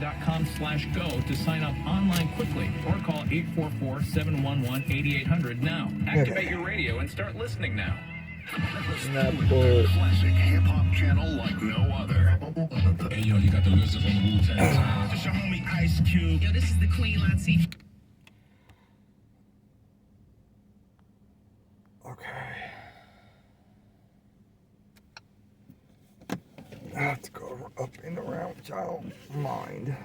.com/go to sign up online quickly or call 844-711-8800 now. Activate your radio and start listening now. Classic hip-hop channel like no other. Hey, yo, you got the lizard from the Wu-Tang. Just your homie Ice Cube. Yo, this is the Queen Latifah. Okay. I have to go up and around, y'all mind.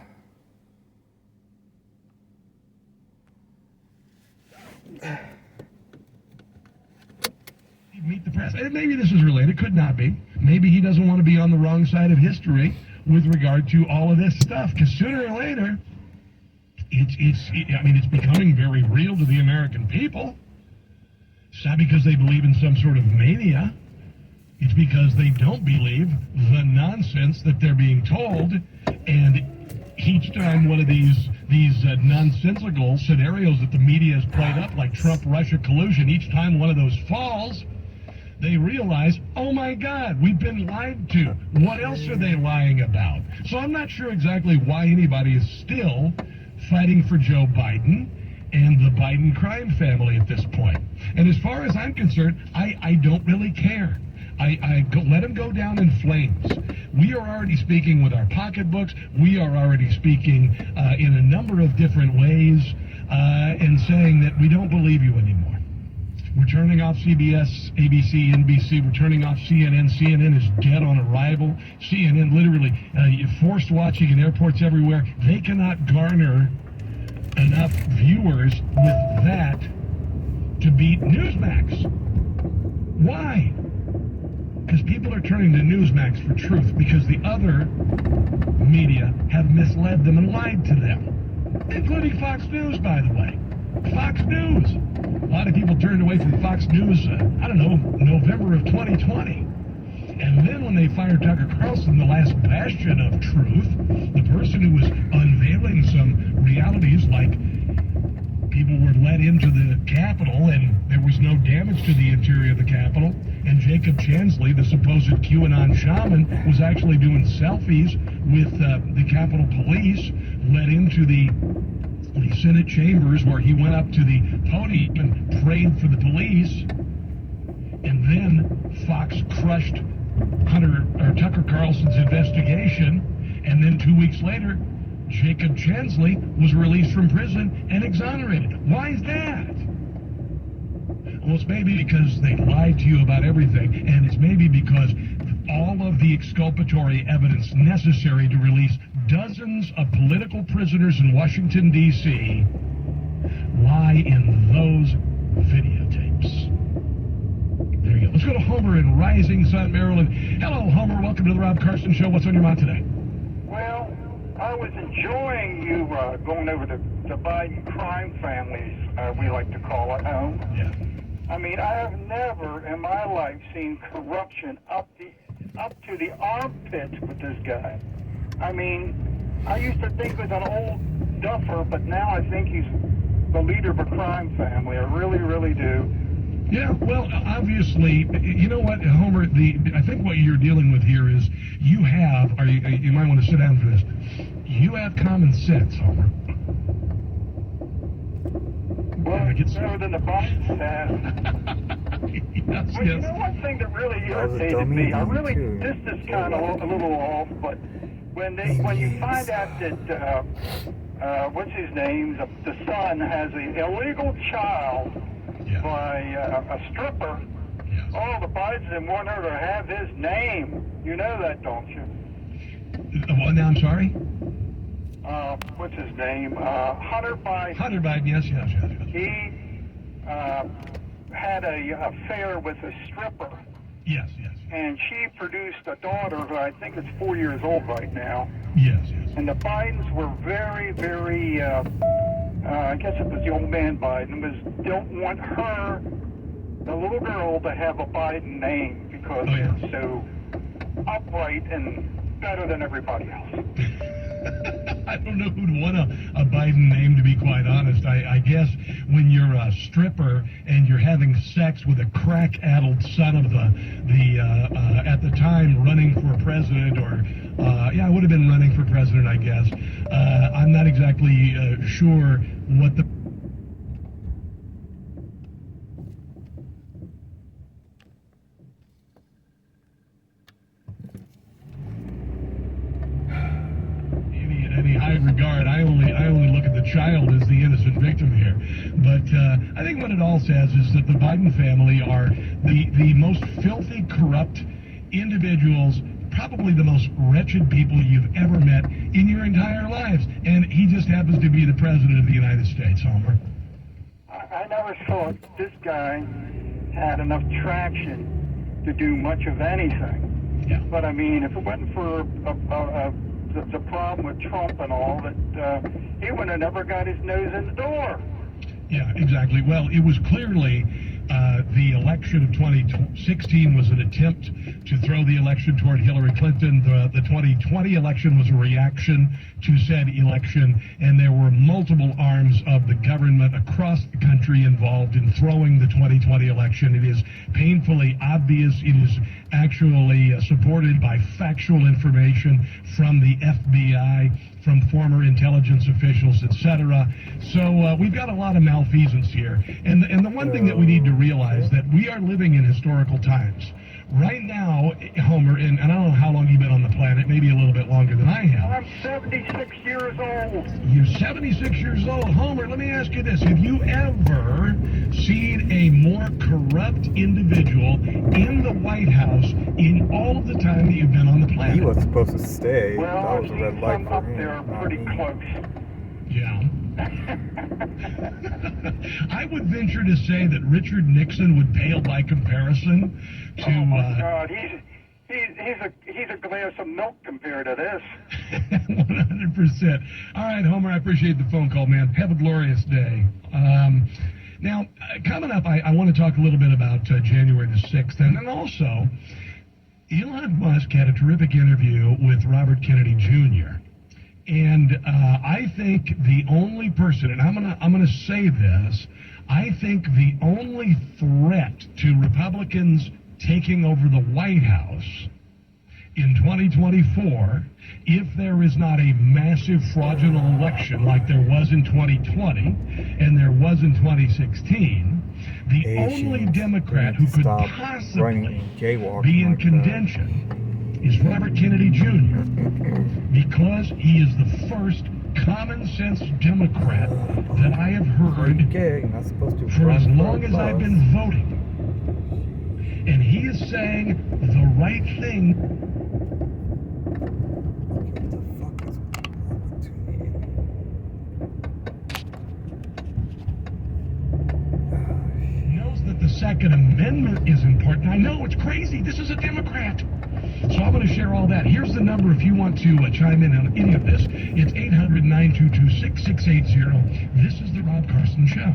Meet the press. And maybe this is related, could not be. Maybe he doesn't want to be on the wrong side of history with regard to all of this stuff, because sooner or later, it's becoming very real to the American people. It's not because they believe in some sort of mania. It's because they don't believe the nonsense that they're being told, and each time one of these nonsensical scenarios that the media has played up, like Trump-Russia collusion, each time one of those falls, they realize, oh my God, we've been lied to. What else are they lying about? So I'm not sure exactly why anybody is still fighting for Joe Biden and the Biden crime family at this point. And as far as I'm concerned, I don't really care. Let them go down in flames. We are already speaking with our pocketbooks. We are already speaking in a number of different ways and saying that we don't believe you anymore. We're turning off CBS, ABC, NBC. We're turning off CNN. CNN is dead on arrival. CNN literally forced watching in airports everywhere. They cannot garner enough viewers with that to beat Newsmax. Why? Because people are turning to Newsmax for truth, because the other media have misled them and lied to them, including Fox News, by the way. Fox News. A lot of people turned away from Fox News, November of 2020. And then when they fired Tucker Carlson, the last bastion of truth, the person who was unveiling some realities like people were let into the Capitol and there was no damage to the interior of the Capitol, and Jacob Chansley, the supposed QAnon shaman, was actually doing selfies with the Capitol Police, led into the Senate chambers where he went up to the podium and prayed for the police, and then Fox crushed Tucker Carlson's investigation, and then 2 weeks later, Jacob Chansley was released from prison and exonerated. Why is that? Well, it's maybe because they lied to you about everything, and it's maybe because all of the exculpatory evidence necessary to release dozens of political prisoners in Washington, D.C. lie in those videotapes. There you go. Let's go to Homer in Rising Sun, Maryland. Hello, Homer. Welcome to the Rob Carson Show. What's on your mind today? Well, I was enjoying you going over the Biden crime families, we like to call it, home. Yeah. I mean, I have never in my life seen corruption up to the armpits with this guy. I mean, I used to think he was an old duffer, but now I think he's the leader of a crime family. I really, really do. Yeah, well, obviously, you know what, Homer, I think what you're dealing with here is you might want to sit down for this. You have common sense, Homer. Well, it's better than the Biden has. Yes, well, you know one thing that really irritated me, this is kind of a little off, but when you find out that, what's his name, the son has an illegal child by a stripper, the Bidens want her to have his name. You know that, don't you? Well, now I'm sorry? What's his name? Hunter Biden. Hunter Biden, yes. He had a affair with a stripper. Yes. And she produced a daughter who I think is 4 years old right now. Yes. And the Bidens were very, very, I guess it was the old man Biden, don't want her, the little girl, to have a Biden name because it's so upright and better than everybody else. I don't know who'd want a Biden name, to be quite honest. I guess when you're a stripper and you're having sex with a crack-addled son of at the time running for president, or yeah, I would have been running for president, I guess. I'm not exactly sure what the any high regard. I only look at the child as the innocent victim here. But I think what it all says is that the Biden family are the most filthy, corrupt individuals, probably the most wretched people you've ever met in your entire lives. And he just happens to be the president of the United States, Homer. I never thought this guy had enough traction to do much of anything. Yeah. But I mean, if it wasn't for the problem with Trump and all, that he would have never got his nose in the door. Yeah, exactly. Well, it was clearly the election of 2016 was an attempt to throw the election toward Hillary Clinton. The 2020 election was a reaction to said election, and there were multiple arms of the government across the country involved in throwing the 2020 election. It is painfully obvious. It is actually supported by factual information from the FBI, from former intelligence officials, etc. So we've got a lot of malfeasance here. And the one thing that we need to realize that we are living in historical times. Right now, Homer, and I don't know how long you've been on the planet, maybe a little bit longer than I have. I'm 76 years old. You're 76 years old. Homer, let me ask you this. Have you ever seen a more corrupt individual in the White House in all of the time that you've been on the planet? He was supposed to stay. Well, That I've was a seen red light some for up him. there not pretty me. close. Yeah. I would venture to say that Richard Nixon would pale by comparison to... Oh my God, he's a glass of milk compared to this. 100%. All right, Homer, I appreciate the phone call, man. Have a glorious day. Now, coming up, I want to talk a little bit about January the 6th, and then also, Elon Musk had a terrific interview with Robert Kennedy Jr., and I think the only person, and I'm gonna say this, I think the only threat to Republicans taking over the White House in 2024, if there is not a massive fraudulent election like there was in 2020 and there was in 2016, the only Democrat who could possibly be in contention is Robert Kennedy Jr. because he is the first common sense Democrat that I have heard not supposed to for as run long for as I've bus. been voting. And he is saying the right thing. What the fuck is happening to me? Knows that the Second Amendment is important. I know, it's crazy. This is a Democrat. So I'm going to share all that. Here's the number if you want to chime in on any of this. It's 800-922-6680. This is the Rob Carson Show.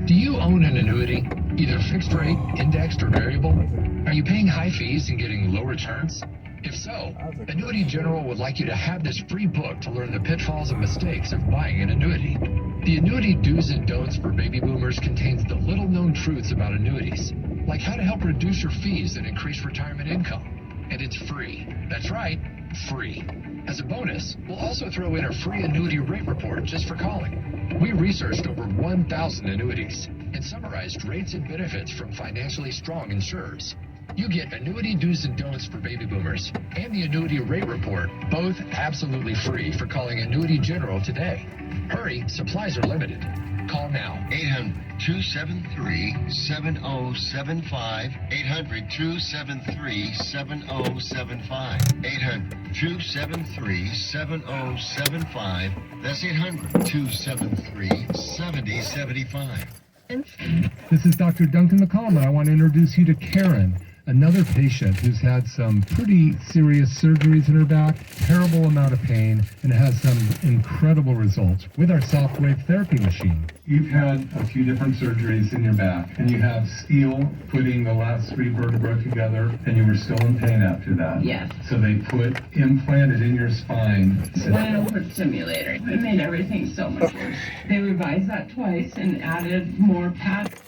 Do you own an annuity, either fixed rate, indexed, or variable? Are you paying high fees and getting low returns? If so, Annuity General would like you to have this free book to learn the pitfalls and mistakes of buying an annuity. The Annuity Do's and Don'ts for Baby Boomers contains the little-known truths about annuities, like how to help reduce your fees and increase retirement income. And it's free. That's right, free. As a bonus, we'll also throw in a free annuity rate report just for calling. We researched over 1,000 annuities and summarized rates and benefits from financially strong insurers. You get Annuity Do's and Don'ts for Baby Boomers and the Annuity Rate Report, both absolutely free for calling Annuity General today. Hurry, supplies are limited. Call now. 800-273-7075. 800-273-7075. 800-273-7075. That's 800-273-7075. This is Dr. Duncan McCollum, and I want to introduce you to Karen. another patient who's had some pretty serious surgeries in her back, terrible amount of pain, and has some incredible results with our soft wave therapy machine. You've had a few different surgeries in your back, and you have steel putting the last 3 vertebrae together, and you were still in pain after that. Yes. So they implanted in your spine. Spinal cord stimulator. It made everything so much worse. They revised that twice and added more pads.